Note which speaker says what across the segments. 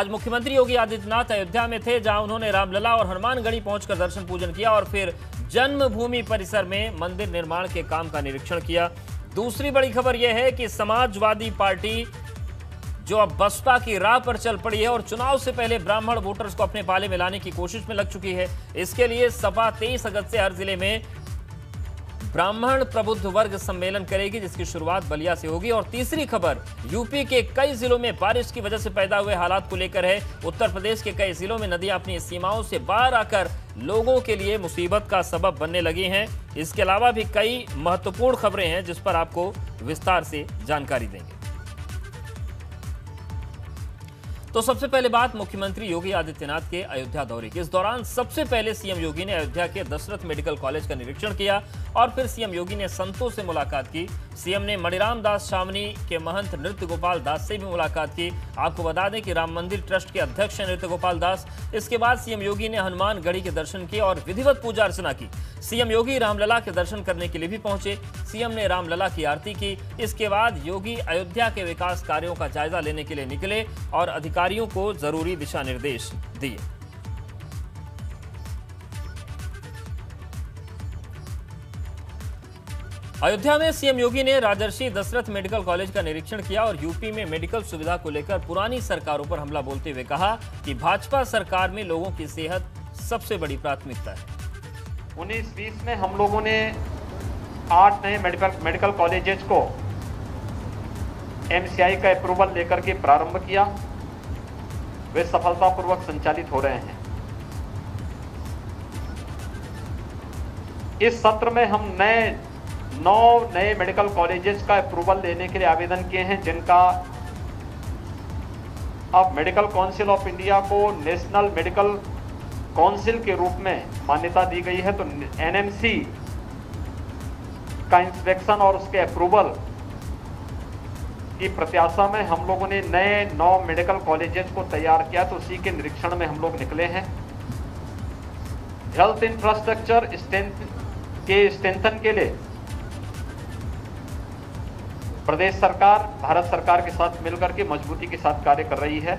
Speaker 1: आज मुख्यमंत्री योगी आदित्यनाथ अयोध्या में थे, जहां उन्होंने रामलला और हनुमानगढ़ी पहुंचकर दर्शन पूजन किया और फिर जन्मभूमि परिसर में मंदिर निर्माण के काम का निरीक्षण किया। दूसरी बड़ी खबर यह है कि समाजवादी पार्टी जो अब बसपा की राह पर चल पड़ी है और चुनाव से पहले ब्राह्मण वोटर्स को अपने पाले में लाने की कोशिश में लग चुकी है। इसके लिए सपा 23 अगस्त से हर जिले में ब्राह्मण प्रबुद्ध वर्ग सम्मेलन करेगी, जिसकी शुरुआत बलिया से होगी। और तीसरी खबर यूपी के कई जिलों में बारिश की वजह से पैदा हुए हालात को लेकर है। उत्तर प्रदेश के कई जिलों में नदियां अपनी सीमाओं से बाहर आकर लोगों के लिए मुसीबत का सबब बनने लगी हैं। इसके अलावा भी कई महत्वपूर्ण खबरें हैं जिस पर आपको विस्तार से जानकारी देंगे। तो सबसे पहले बात मुख्यमंत्री योगी आदित्यनाथ के अयोध्या दौरे की। इस दौरान सबसे पहले सीएम योगी ने अयोध्या के दशरथ मेडिकल कॉलेज का निरीक्षण किया और फिर सीएम योगी ने संतों से मुलाकात की। सीएम ने मणिराम दास छावनी के महंत नृत्य गोपाल दास से भी मुलाकात की। आपको बता दें कि राम मंदिर ट्रस्ट के अध्यक्ष हैं नृत्य गोपाल दास। इसके बाद सीएम योगी ने हनुमानगढ़ी के दर्शन किए और विधिवत पूजा अर्चना की। सीएम योगी रामलला के दर्शन करने के लिए भी पहुंचे। सीएम ने रामलला की आरती की। इसके बाद योगी अयोध्या के विकास कार्यों का जायजा लेने के लिए निकले और अधिकारियों को जरूरी दिशा निर्देश दिए। अयोध्या में सीएम योगी ने राजर्षि दशरथ मेडिकल कॉलेज का निरीक्षण किया और यूपी में मेडिकल सुविधा को लेकर पुरानी सरकारों पर हमला बोलते हुए कहा कि भाजपा सरकार में लोगों की सेहत सबसे बड़ी प्राथमिकता है।
Speaker 2: 19-20 में हम लोगों ने 8 नए मेडिकल कॉलेजेस को एमसीआई का अप्रूवल लेकर के प्रारंभ किया। वे सफलतापूर्वक संचालित हो रहे हैं। इस सत्र में हम 9 नए मेडिकल कॉलेजेस का अप्रूवल लेने के लिए आवेदन किए हैं, जिनका अब मेडिकल काउंसिल ऑफ इंडिया को नेशनल मेडिकल काउंसिल के रूप में मान्यता दी गई है। तो एनएमसी का इंस्पेक्शन और उसके अप्रूवल की प्रत्याशा में हम लोगों ने नए 9 मेडिकल कॉलेजेस को तैयार किया। तो उसी के निरीक्षण में हम लोग निकले हैं। हेल्थ इंफ्रास्ट्रक्चर स्ट्रेंथन के लिए प्रदेश सरकार भारत सरकार के साथ मिलकर के मजबूती के साथ कार्य कर रही है।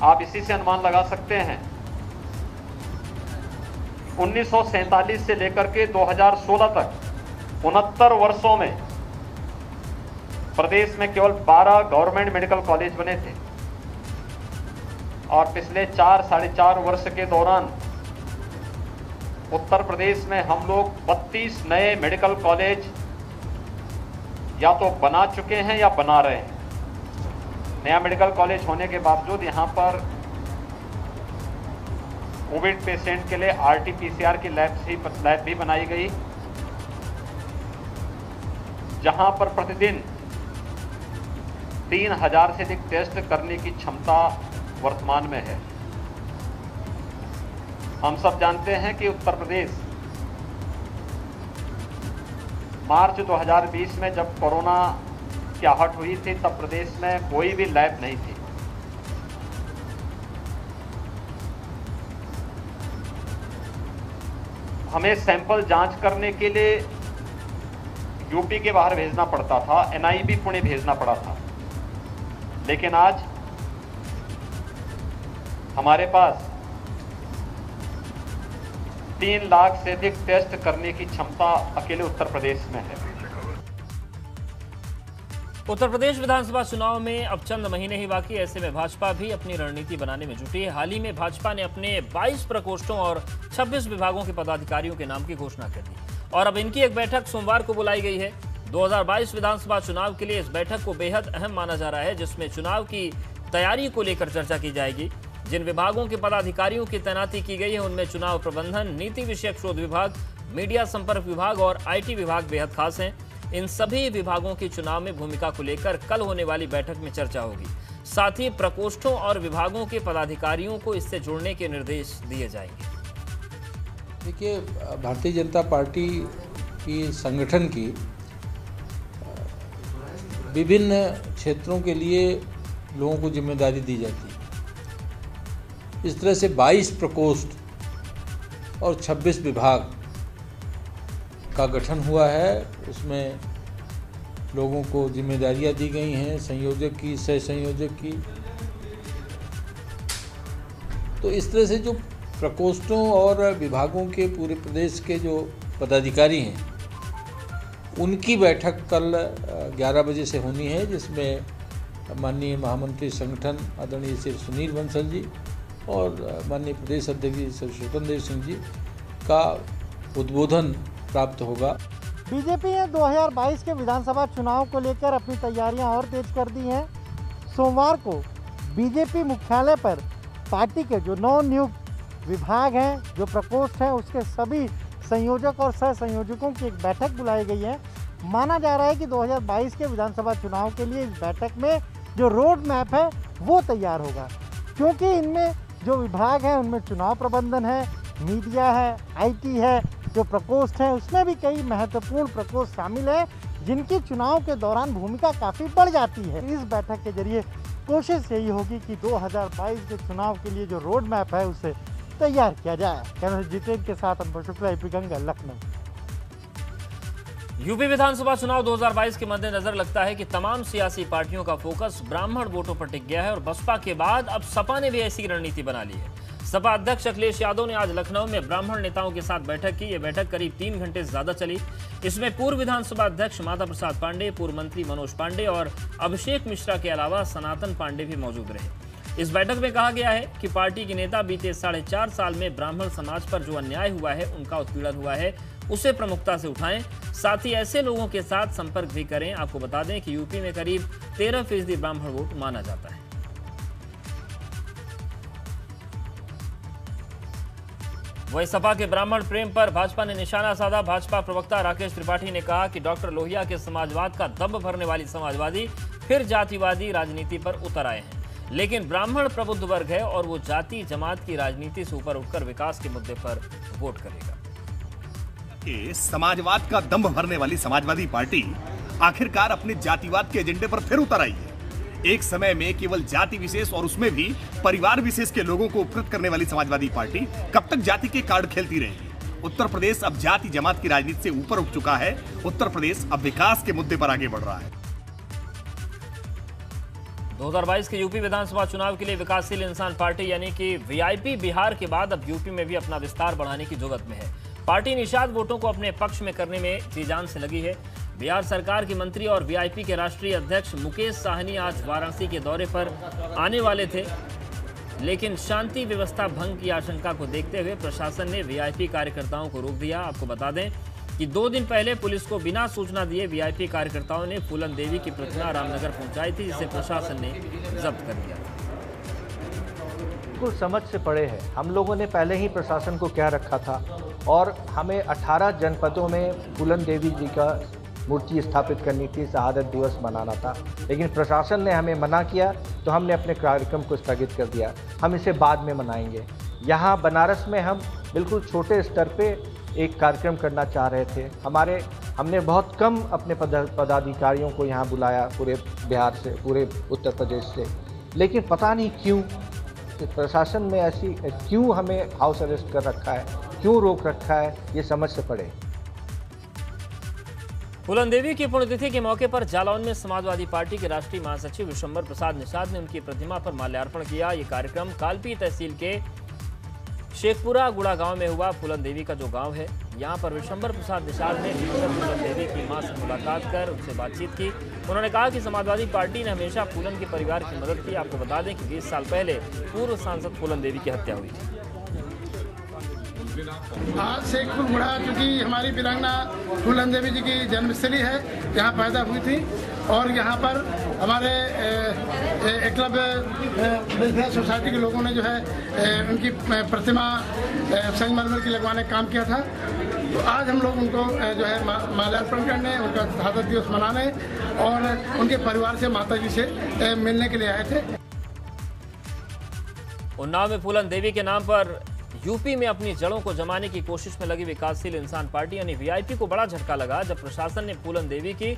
Speaker 2: आप इसी से अनुमान लगा सकते हैं 1947 से लेकर के 2016 तक 69 वर्षों में प्रदेश में केवल 12 गवर्नमेंट मेडिकल कॉलेज बने थे और पिछले 4-4.5 वर्ष के दौरान उत्तर प्रदेश में हम लोग 32 नए मेडिकल कॉलेज या तो बना चुके हैं या बना रहे हैं। नया मेडिकल कॉलेज होने के बावजूद यहाँ पर कोविड पेशेंट के लिए आरटी-पीसीआर की लैब भी बनाई गई, जहां पर प्रतिदिन 3000 से अधिक टेस्ट करने की क्षमता वर्तमान में है। हम सब जानते हैं कि उत्तर प्रदेश मार्च 2020 में जब कोरोना की आहट हुई थी, तब प्रदेश में कोई भी लैब नहीं थी। हमें सैंपल जांच करने के लिए यूपी के बाहर भेजना पड़ता था, एनआईबी पुणे भेजना पड़ा था। लेकिन आज हमारे पास 3 लाख से अधिक टेस्ट करने की क्षमता अकेले उत्तर प्रदेश में है।
Speaker 1: उत्तर प्रदेश विधानसभा चुनाव में अब चंद महीने ही बाकी, ऐसे में भाजपा भी अपनी रणनीति बनाने में जुटी है। हाल ही में भाजपा ने अपने 22 प्रकोष्ठों और 26 विभागों के पदाधिकारियों के नाम की घोषणा कर दी और अब इनकी एक बैठक सोमवार को बुलाई गई है। 2022 विधानसभा चुनाव के लिए इस बैठक को बेहद अहम माना जा रहा है, जिसमें चुनाव की तैयारी को लेकर चर्चा की जाएगी। जिन विभागों के पदाधिकारियों की तैनाती की गई है उनमें चुनाव प्रबंधन, नीति विषयक शोध विभाग, मीडिया संपर्क विभाग और आईटी विभाग बेहद खास हैं। इन सभी विभागों की चुनाव में भूमिका को लेकर कल होने वाली बैठक में चर्चा होगी। साथ ही प्रकोष्ठों और विभागों के पदाधिकारियों को इससे जुड़ने के निर्देश दिए जाएंगे।
Speaker 3: देखिए, भारतीय जनता पार्टी की संगठन की विभिन्न क्षेत्रों के लिए लोगों को जिम्मेदारी दी जाती है। इस तरह से 22 प्रकोष्ठ और 26 विभाग का गठन हुआ है। उसमें लोगों को जिम्मेदारियां दी गई हैं, संयोजक की, सह संयोजक की, तो इस तरह से जो प्रकोष्ठों और विभागों के पूरे प्रदेश के जो पदाधिकारी हैं उनकी बैठक कल 11 बजे से होनी है, जिसमें माननीय महामंत्री संगठन आदरणीय श्री सुनील बंसल जी और माननीय प्रदेश अध्यक्ष श्री स्वतंत्र देव सिंह जी का उद्बोधन प्राप्त होगा।
Speaker 4: बीजेपी ने 2022 के विधानसभा चुनाव को लेकर अपनी तैयारियां और तेज कर दी हैं। सोमवार को बीजेपी मुख्यालय पर पार्टी के जो नवनियुक्त विभाग हैं, जो प्रकोष्ठ हैं, उसके सभी संयोजक और सह संयोजकों की एक बैठक बुलाई गई है। माना जा रहा है कि 2022 के विधानसभा चुनाव के लिए इस बैठक में जो रोड मैप है वो तैयार होगा, क्योंकि इनमें जो विभाग हैं उनमें चुनाव प्रबंधन है, मीडिया है, आईटी है, जो प्रकोष्ठ है उसमें भी कई महत्वपूर्ण प्रकोष्ठ शामिल है जिनकी चुनाव के दौरान भूमिका काफ़ी बढ़ जाती है। इस बैठक के जरिए कोशिश यही होगी कि 2022 के चुनाव के लिए जो रोड मैप है उसे तैयार किया जाए। कैमरा जितेंद्र के साथ अनुभव शुक्ला, एपी गंगा, लखनऊ।
Speaker 1: यूपी विधानसभा चुनाव 2022 के मद्देनजर लगता है कि तमाम सियासी पार्टियों का फोकस ब्राह्मण वोटों पर टिक गया है और बसपा के बाद अब सपा ने भी ऐसी रणनीति बना ली है। सपा अध्यक्ष अखिलेश यादव ने आज लखनऊ में ब्राह्मण नेताओं के साथ बैठक की। यह बैठक करीब 3 घंटे से ज्यादा चली। इसमें पूर्व विधानसभा अध्यक्ष माता प्रसाद पांडे, पूर्व मंत्री मनोज पांडे और अभिषेक मिश्रा के अलावा सनातन पांडे भी मौजूद रहे। इस बैठक में कहा गया है कि पार्टी के नेता बीते 4.5 साल में ब्राह्मण समाज पर जो अन्याय हुआ है, उनका उत्पीड़न हुआ है, उसे प्रमुखता से उठाएं। साथ ही ऐसे लोगों के साथ संपर्क भी करें। आपको बता दें कि यूपी में करीब 13% ब्राह्मण वोट माना जाता है। वही सपा के ब्राह्मण प्रेम पर भाजपा ने निशाना साधा। भाजपा प्रवक्ता राकेश त्रिपाठी ने कहा कि डॉक्टर लोहिया के समाजवाद का दम भरने वाली समाजवादी फिर जातिवादी राजनीति पर उतर आए हैं, लेकिन ब्राह्मण प्रबुद्ध वर्ग है और वो जाति जमात की राजनीति से ऊपर उठकर विकास के मुद्दे पर वोट करेगा।
Speaker 5: समाजवाद का दम भरने वाली समाजवादी पार्टी आखिरकार अपने जातिवाद के एजेंडे पर फिर उतर आई है। एक समय में केवल जाति विशेष और उसमें भी परिवार विशेष के लोगों को उपकृत करने वाली समाजवादी पार्टी कब तक जाति के कार्ड खेलती रहेगी। उत्तर प्रदेश अब जाति जमात की राजनीति से ऊपर उठ चुका है। उत्तर प्रदेश अब विकास के मुद्दे पर आगे बढ़ रहा है।
Speaker 1: 2022 के यूपी विधानसभा चुनाव के लिए विकासशील इंसान पार्टी यानी कि वीआईपी बिहार के बाद अब यूपी में भी अपना विस्तार बढ़ाने की जुगत में है। पार्टी निषाद वोटों को अपने पक्ष में करने में जी जान से लगी है। बिहार सरकार के मंत्री और वीआईपी के राष्ट्रीय अध्यक्ष मुकेश साहनी आज वाराणसी के दौरे पर आने वाले थे, लेकिन शांति व्यवस्था भंग की आशंका को देखते हुए प्रशासन ने वीआईपी कार्यकर्ताओं को रोक दिया। आपको बता दें कि 2 दिन पहले पुलिस को बिना सूचना दिए वीआईपी कार्यकर्ताओं ने फूलन देवी की प्रतिमा रामनगर पहुंचाई थी, जिसे प्रशासन ने जब्त कर लिया।
Speaker 6: बिल्कुल समझ से परे है। हम लोगों ने पहले ही प्रशासन को कह रखा था और हमें 18 जनपदों में फूलन देवी जी का मूर्ति स्थापित करनी थी, शहादत दिवस मनाना था, लेकिन प्रशासन ने हमें मना किया तो हमने अपने कार्यक्रम को स्थगित कर दिया। हम इसे बाद में मनाएंगे। यहाँ बनारस में हम बिल्कुल छोटे स्तर पे एक कार्यक्रम करना चाह रहे थे। हमने बहुत कम अपने पदाधिकारियों को यहाँ बुलाया, पूरे बिहार से, पूरे उत्तर प्रदेश से, लेकिन पता नहीं क्यों प्रशासन में ऐसी क्यों हमें हाउस अरेस्ट कर रखा है, क्यों रोक रखा है, ये समझ से पड़े।
Speaker 1: फूलन देवी की पुण्यतिथि के मौके पर जालौन में समाजवादी पार्टी के राष्ट्रीय महासचिव विशंबर प्रसाद निषाद ने उनकी प्रतिमा पर माल्यार्पण किया। ये कार्यक्रम कालपी तहसील के शेखपुरा गुड़ा गांव में हुआ। फूलन देवी का जो गांव है, यहां पर विशंबर प्रसाद निषाद ने फूलन देवी की मां से मुलाकात कर उनसे बातचीत की। उन्होंने कहा कि समाजवादी पार्टी ने हमेशा फूलन के परिवार की मदद की। आपको बता दें कि 20 साल पहले पूर्व सांसद फूलन देवी की हत्या हुई थी।
Speaker 7: आज शेखपुर गुड़ा, चूँकि हमारी वीरांगना फूलन देवी जी की जन्मस्थली है, यहाँ पैदा हुई थी और यहाँ पर हमारे एकलव्य वेलफेयर सोसाइटी के लोगों ने जो है उनकी प्रतिमा संगमरमर की लगवाने का काम किया था। तो आज हम लोग उनको जो है माल्यार्पण करने, उनका शहादत दिवस मनाने और उनके परिवार से, माता जी से मिलने के लिए आए थे।
Speaker 1: उन्नाव में फूलन देवी के नाम पर यूपी में अपनी जड़ों को जमाने की कोशिश में लगी विकासशील इंसान पार्टी यानी वीआईपी को बड़ा झटका लगा जब प्रशासन ने फूलन देवी की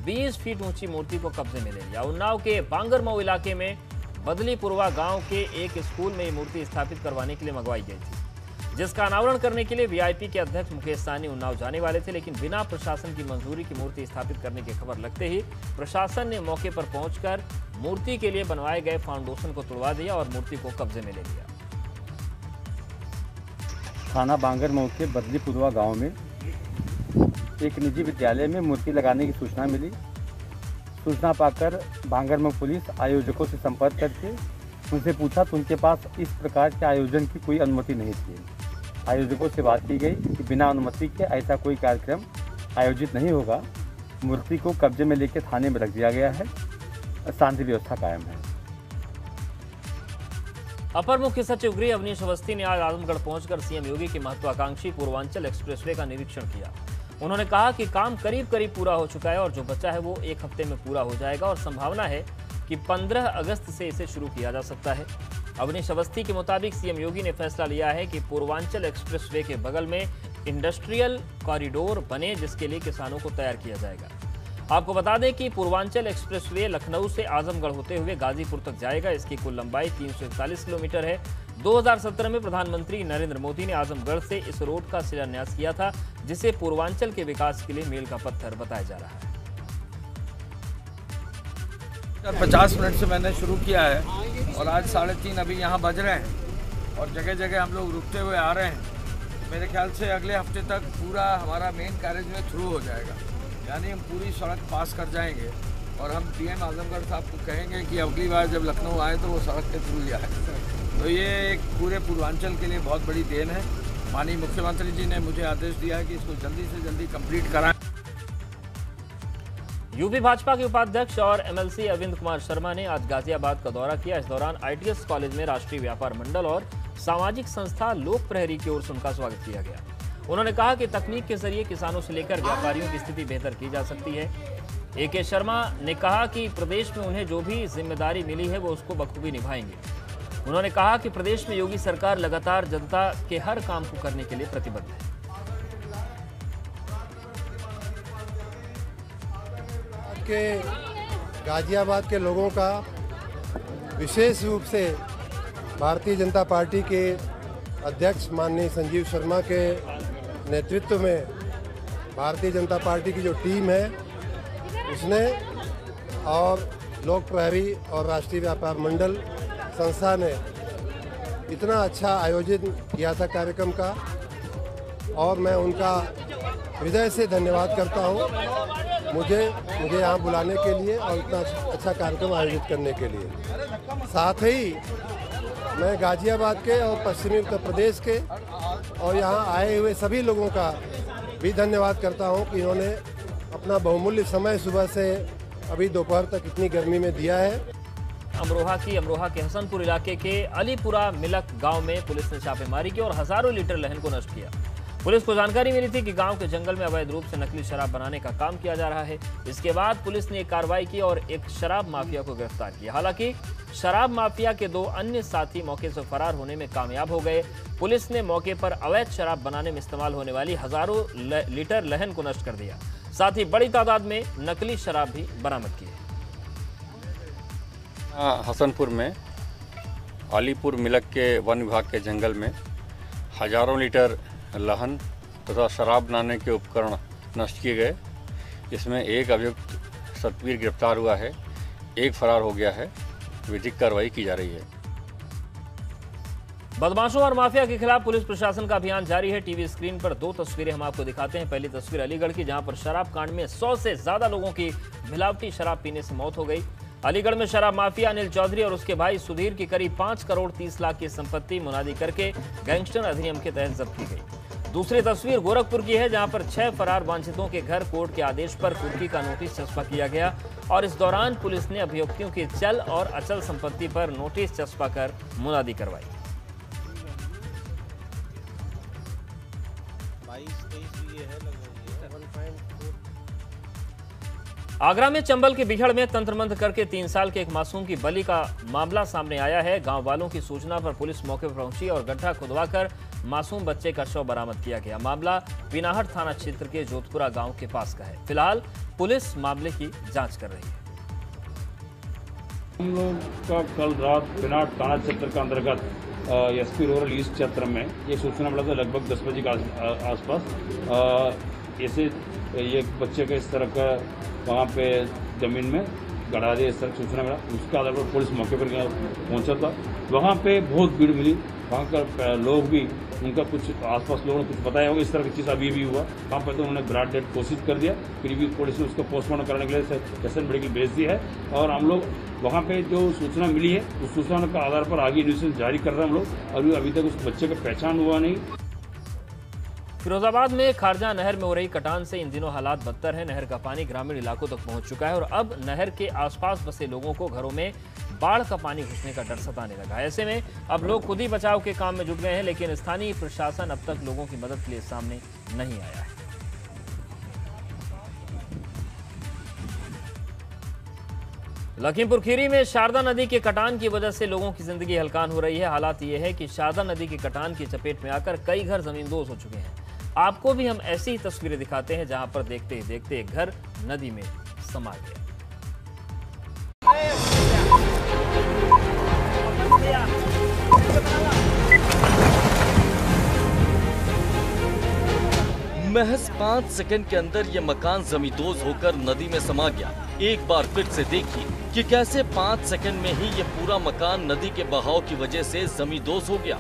Speaker 1: 20 फीट ऊंची मूर्ति को कब्जे में ले लिया। उन्नाव के बांगरमऊ इलाके में बदलीपुरवा गांव के एक स्कूल में ये मूर्ति स्थापित करवाने के लिए मंगवाई गई थी, जिसका अनावरण करने के लिए वीआईपी के अध्यक्ष मुकेश साहनी उन्नाव जाने वाले थे, लेकिन बिना प्रशासन की मंजूरी की मूर्ति स्थापित करने की खबर लगते ही प्रशासन ने मौके पर पहुंचकर मूर्ति के लिए बनवाए गए फाउंडेशन को तोड़वा दिया और मूर्ति को कब्जे में ले लिया।
Speaker 8: थाना बांगरमऊ के बदली पुदवा गांव में एक निजी विद्यालय में मूर्ति लगाने की सूचना मिली। सूचना पाकर बांगरमऊ पुलिस आयोजकों से संपर्क करके उनसे पूछा तो उनके पास इस प्रकार के आयोजन की कोई अनुमति नहीं थी। आयोजकों से बात की गई कि बिना अनुमति के ऐसा कोई कार्यक्रम आयोजित नहीं होगा। मूर्ति को कब्जे में लेकर थाने में रख दिया गया है। शांति व्यवस्था कायम है।
Speaker 1: अपर मुख्य सचिव गृह अवनीश अवस्थी ने आज आजमगढ़ पहुंचकर सीएम योगी की महत्वाकांक्षी पूर्वांचल एक्सप्रेसवे का निरीक्षण किया। उन्होंने कहा कि काम करीब करीब पूरा हो चुका है और जो बचा है वो 1 हफ्ते में पूरा हो जाएगा और संभावना है कि 15 अगस्त से इसे शुरू किया जा सकता है। अवनीश अवस्थी के मुताबिक सीएम योगी ने फैसला लिया है कि पूर्वांचल एक्सप्रेसवे के बगल में इंडस्ट्रियल कॉरिडोर बने, जिसके लिए किसानों को तैयार किया जाएगा। आपको बता दें कि पूर्वांचल एक्सप्रेसवे लखनऊ से आजमगढ़ होते हुए गाजीपुर तक जाएगा। इसकी कुल लंबाई 341 किलोमीटर है। 2017 में प्रधानमंत्री नरेंद्र मोदी ने आजमगढ़ से इस रोड का शिलान्यास किया था, जिसे पूर्वांचल के विकास के लिए मील का पत्थर बताया जा रहा है।
Speaker 9: 50 मिनट से मैंने शुरू किया है और आज 3:30 अभी यहाँ बज रहे हैं और जगह जगह हम लोग रुकते हुए आ रहे हैं। मेरे ख्याल से अगले हफ्ते तक पूरा हमारा मेन कैरेज में थ्रू हो जाएगा, यानी हम पूरी सड़क पास कर जाएंगे और हम डीएम आजमगढ़ साहब को कहेंगे कि अगली बार जब लखनऊ आए तो वो सड़क के थ्रू ही आए। तो ये एक पूरे पूर्वांचल के लिए बहुत बड़ी देन है। माननीय मुख्यमंत्री जी ने मुझे आदेश दिया है कि इसको जल्दी से जल्दी कंप्लीट कराएं।
Speaker 1: यूपी भाजपा के उपाध्यक्ष और एमएलसी अरविंद कुमार शर्मा ने आज गाजियाबाद का दौरा किया। इस दौरान आईटीएस कॉलेज में राष्ट्रीय व्यापार मंडल और सामाजिक संस्था लोक प्रहरी की ओर से उनका स्वागत किया गया। उन्होंने कहा कि तकनीक के जरिए किसानों से लेकर व्यापारियों की स्थिति बेहतर की जा सकती है। AK शर्मा ने कहा कि प्रदेश में उन्हें जो भी जिम्मेदारी मिली है वो उसको बखूबी निभाएंगे। उन्होंने कहा कि प्रदेश में योगी सरकार लगातार जनता के हर काम को करने के लिए प्रतिबद्ध है।
Speaker 10: के गाजियाबाद के लोगों का विशेष रूप से भारतीय जनता पार्टी के अध्यक्ष माननीय संजीव शर्मा के नेतृत्व में भारतीय जनता पार्टी की जो टीम है उसने और लोक प्रहरी और राष्ट्रीय व्यापार मंडल संस्था ने इतना अच्छा आयोजन किया था कार्यक्रम का और मैं उनका हृदय से धन्यवाद करता हूं मुझे यहाँ बुलाने के लिए और इतना अच्छा कार्यक्रम आयोजित करने के लिए। साथ ही मैं गाजियाबाद के और पश्चिमी उत्तर प्रदेश के और यहाँ आए हुए सभी लोगों का भी धन्यवाद करता हूँ कि इन्होंने अपना बहुमूल्य समय सुबह से अभी दोपहर तक इतनी गर्मी में दिया है।
Speaker 1: अमरोहा के हसनपुर इलाके के अलीपुरा मिलक गांव में पुलिस ने छापेमारी की और हजारों लीटर लहन को नष्ट किया। पुलिस को जानकारी मिली थी कि गांव के जंगल में अवैध रूप से नकली शराब बनाने का काम किया जा रहा है। इसके बाद पुलिस ने एक कार्रवाई की और एक शराब माफिया को गिरफ्तार किया। हालांकि शराब माफिया के 2 अन्य साथी मौके से फरार होने में कामयाब हो गए। पुलिस ने मौके पर अवैध शराब बनाने में इस्तेमाल होने वाली हजारों लीटर लहन को नष्ट कर दिया। साथ ही बड़ी तादाद में नकली शराब भी बरामद की है।
Speaker 11: हसनपुर में अलीपुर मिलक के वन विभाग के जंगल में हजारों लीटर लहन तथा शराब बनाने के उपकरण नष्ट किए गए। इसमें एक अभियुक्त सतवीर गिरफ्तार हुआ है, एक फरार हो गया है। विधिक कार्रवाई की जा रही है।
Speaker 1: बदमाशों और माफिया के खिलाफ पुलिस प्रशासन का अभियान जारी है। टीवी स्क्रीन पर 2 तस्वीरें हम आपको दिखाते हैं। पहली तस्वीर अलीगढ़ की, जहां पर शराब कांड में 100 से ज्यादा लोगों की मिलावटी शराब पीने से मौत हो गई। अलीगढ़ में शराब माफिया अनिल चौधरी और उसके भाई सुधीर की करीब 5 करोड़ 30 लाख की संपत्ति मुनादी करके गैंगस्टर अधिनियम के तहत जब्त की गई। दूसरी तस्वीर गोरखपुर की है, जहां पर 6 फरार वांछितों के घर कोर्ट के आदेश पर कुर्की का नोटिस चस्पा किया गया और इस दौरान पुलिस ने अभियुक्तों की चल और अचल संपत्ति पर नोटिस चस्पा कर मुनादी करवाई। आगरा में चंबल के बिघड़ में तंत्रमंत्र करके 3 साल के एक मासूम की बलि का मामला सामने आया है। गांव वालों की सूचना पर पुलिस मौके पर पहुंची और गड्ढा खुदवाकर मासूम बच्चे का शव बरामद किया गया। मामला पिनाहट थाना क्षेत्र के जोधपुरा गांव के पास का है। फिलहाल पुलिस मामले की जांच कर रही है।
Speaker 12: हम लोग का कल रात पिनाहट थाना क्षेत्र के अंतर्गत एसपी रूरल ईस्ट क्षेत्र में ये सूचना मिला था लगभग 10 बजे के आसपास। ऐसे एक बच्चे का इस तरह का वहाँ पे ज़मीन में गड़ा दिया, इस तरह सूचना मिला। उसके आधार पर पुलिस मौके पर पहुँचा था। वहाँ पे बहुत भीड़ मिली, वहाँ का लोग भी उनका कुछ आसपास लोगों ने कुछ बताया होगा इस तरह की चीज़ अभी भी हुआ। वहाँ पर तो उन्होंने ब्लड डेथ कोशिश कर दिया, फिर भी पुलिस ने उसको पोस्टमार्टम कराने के लिए पेशेंट मेडिकल भेज दिया है। और हम लोग वहाँ पे जो सूचना मिली है उस सूचना के आधार पर आगे इन्वेस्टिगेशन जारी कर रहे हैं हम लोग। अभी तक उस बच्चे का पहचान हुआ नहीं।
Speaker 1: फिरोजाबाद में खारजा नहर में हो रही कटान से इन दिनों हालात बदतर हैं। नहर का पानी ग्रामीण इलाकों तक पहुंच चुका है और अब नहर के आसपास बसे लोगों को घरों में बाढ़ का पानी घुसने का डर सताने लगा। ऐसे में अब लोग खुद ही बचाव के काम में जुट गए हैं, लेकिन स्थानीय प्रशासन अब तक लोगों की मदद के लिए सामने नहीं आया है। लखीमपुर खीरी में शारदा नदी के कटान की वजह से लोगों की जिंदगी हलकान हो रही है। हालात ये है कि शारदा नदी के कटान की चपेट में आकर कई घर जमींदोज हो चुके हैं। आपको भी हम ऐसी ही तस्वीरें दिखाते हैं जहां पर देखते ही देखते एक घर नदी में समा गया।
Speaker 13: महज 5 सेकंड के अंदर ये मकान जमींदोज होकर नदी में समा गया। एक बार फिर से देखिए कि कैसे 5 सेकंड में ही ये पूरा मकान नदी के बहाव की वजह से जमींदोज हो गया।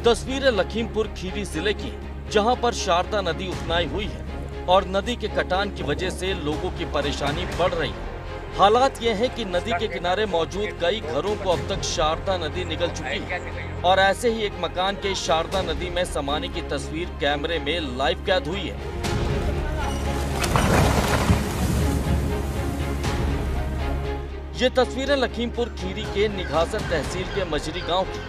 Speaker 13: तस्वीरें लखीमपुर खीरी जिले की, जहां पर शारदा नदी उफनाई हुई है और नदी के कटान की वजह से लोगों की परेशानी बढ़ रही है। हालात ये है कि नदी के किनारे मौजूद कई घरों को अब तक शारदा नदी निगल चुकी है और ऐसे ही एक मकान के शारदा नदी में समाने की तस्वीर कैमरे में लाइव कैद हुई है। ये तस्वीरें लखीमपुर खीरी के निघासन तहसील के मजरी गांव की,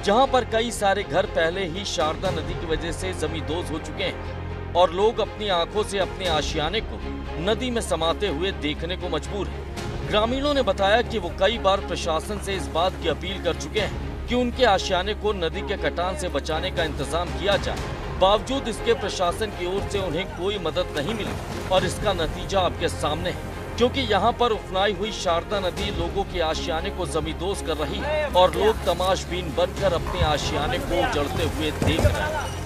Speaker 13: जहां पर कई सारे घर पहले ही शारदा नदी की वजह से जमींदोज हो चुके हैं और लोग अपनी आंखों से अपने आशियाने को नदी में समाते हुए देखने को मजबूर हैं। ग्रामीणों ने बताया कि वो कई बार प्रशासन से इस बात की अपील कर चुके हैं कि उनके आशियाने को नदी के कटान से बचाने का इंतजाम किया जाए। बावजूद इसके प्रशासन की ओर से उन्हें कोई मदद नहीं मिली और इसका नतीजा आपके सामने है, क्योंकि यहाँ पर उफनाई हुई शारदा नदी लोगों के आशियाने को जमींदोज कर रही है और लोग तमाशबीन बनकर अपने आशियाने को उजड़ते हुए देख रहे हैं।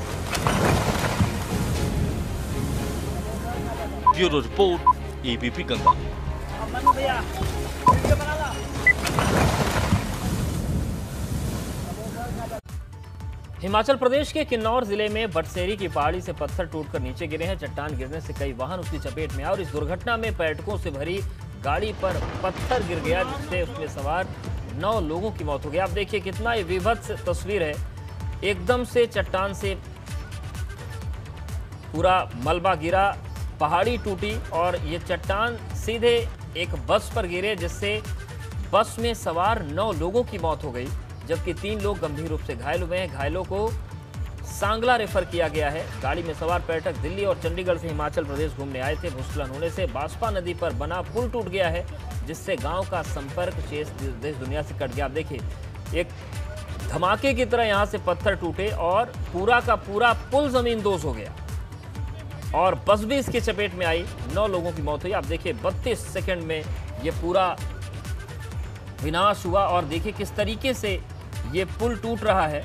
Speaker 13: Bureau report, ABP Ganga.
Speaker 1: Himachal Pradesh के किन्नौर जिले में बटसेरी की पहाड़ी से पत्थर टूटकर नीचे गिरे हैं। चट्टान गिरने से कई वाहन उसकी चपेट में आए और इस दुर्घटना में पर्यटकों से भरी गाड़ी पर पत्थर गिर गया, जिससे उसमें सवार 9 लोगों की मौत हो गई। आप देखिए कितना ये विभत्स तस्वीर है। एकदम से चट्टान से पूरा मलबा गिरा, पहाड़ी टूटी और ये चट्टान सीधे एक बस पर गिरे, जिससे बस में सवार 9 लोगों की मौत हो गई, जबकि 3 लोग गंभीर रूप से घायल हुए हैं। घायलों को सांगला रेफर किया गया है। गाड़ी में सवार पर्यटक दिल्ली और चंडीगढ़ से हिमाचल प्रदेश घूमने आए थे। भूस्खलन होने से बास्पा नदी पर बना पुल टूट गया है, जिससे गांव का संपर्क देश दुनिया से कट गया। आप देखिए एक धमाके की तरह यहां से पत्थर टूटे और पूरा का पूरा पुल जमींदोज हो गया और बस भी इसकी चपेट में आई। 9 लोगों की मौत हुई। आप देखिए 32 सेकंड में ये पूरा विनाश हुआ और देखिए किस तरीके से ये पुल टूट रहा है।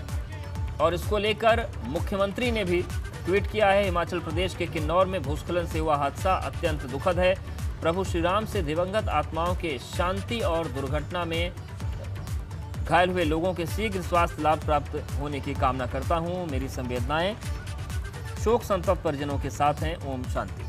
Speaker 1: और इसको लेकर मुख्यमंत्री ने भी ट्वीट किया है। हिमाचल प्रदेश के किन्नौर में भूस्खलन से हुआ हादसा अत्यंत दुखद है। प्रभु श्री राम से दिवंगत आत्माओं के शांति और दुर्घटना में घायल हुए लोगों के शीघ्र स्वास्थ्य लाभ प्राप्त होने की कामना करता हूं। मेरी संवेदनाएं शोक संतप्त परिजनों के साथ हैं। ओम शांति।